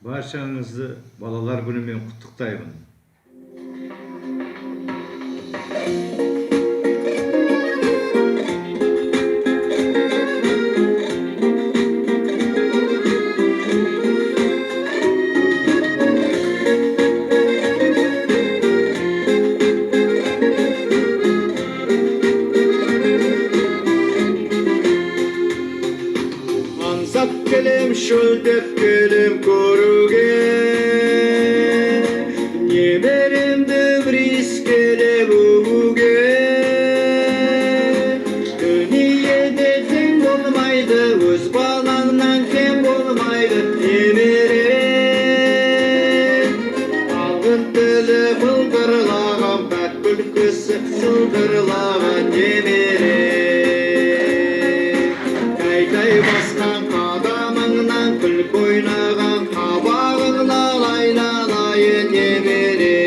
Barşаңызды балалар күнімен құттықтаймын. Аңсап келем, шөлдеп келем көруге, немеремді бір иіскелеп өбуге. Дүниеде тең болмайды, өз балаңнан кем болмайды, немере. Алтын тілі былдырлаған, пәк күлкісі сылдырлаған немере. Тәй басқан қадамыңнан күлкі ойнаған қабағыңна лайлалайын немере.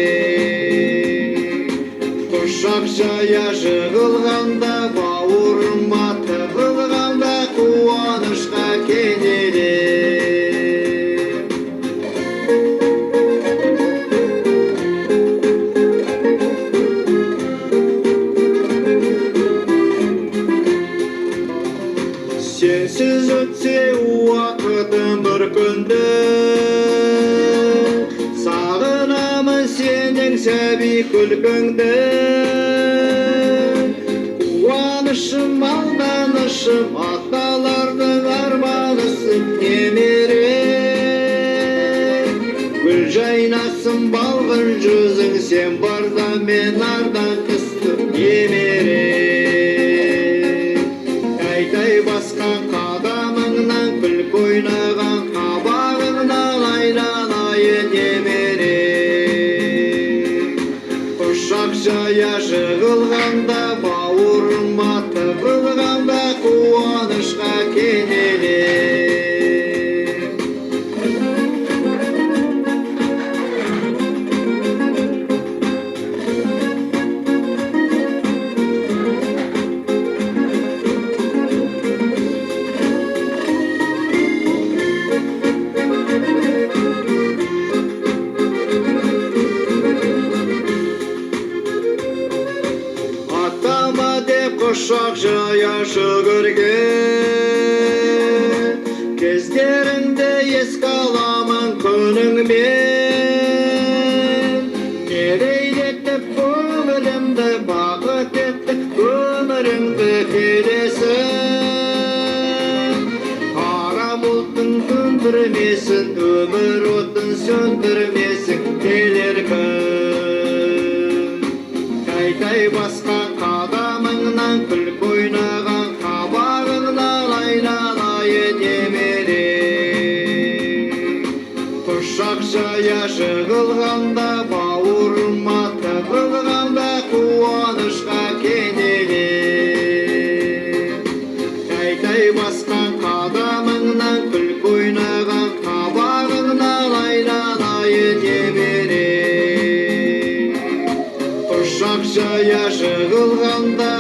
Құшақ жая жығылғанда, бауырыма тығылғанда қуанышқа кенелем. Сенсіз өтсе уақытым бір күнді, сағынамын сенің сәби күлкіңді. Қуанышым, алданышым, аталардың арманысың немере. Гүл жайнасын балғын жүзің, сен барда мен ардан қыстым немере. Тәй басқан қадамыңнан күлкі ойнаған қабағыңна лайлалайын немере. Құшақ жая жығылғанда, бауырыма тығылғанда қуанышқа кенелем. Құшақ жая жүгірген кездеріңді еске аламын күніңмен. Мерейлетіп көңілімді, бақыт еттік өміріңді келесің. Қара бұлттың көндірмесін, өмір отын сөндірмесін келер күн. Тәй басқан қадамыңнан күлкі ойнаған қабағыңна лайлалайын немере. Құшақ жая жығылғанда, бауырыма тығылғанда қуанышқа кенелем. Тәй басқан қадамыңнан күлкі ойнаған қабағыңна лайлалайын немере. Құшақ жая жығылғанда,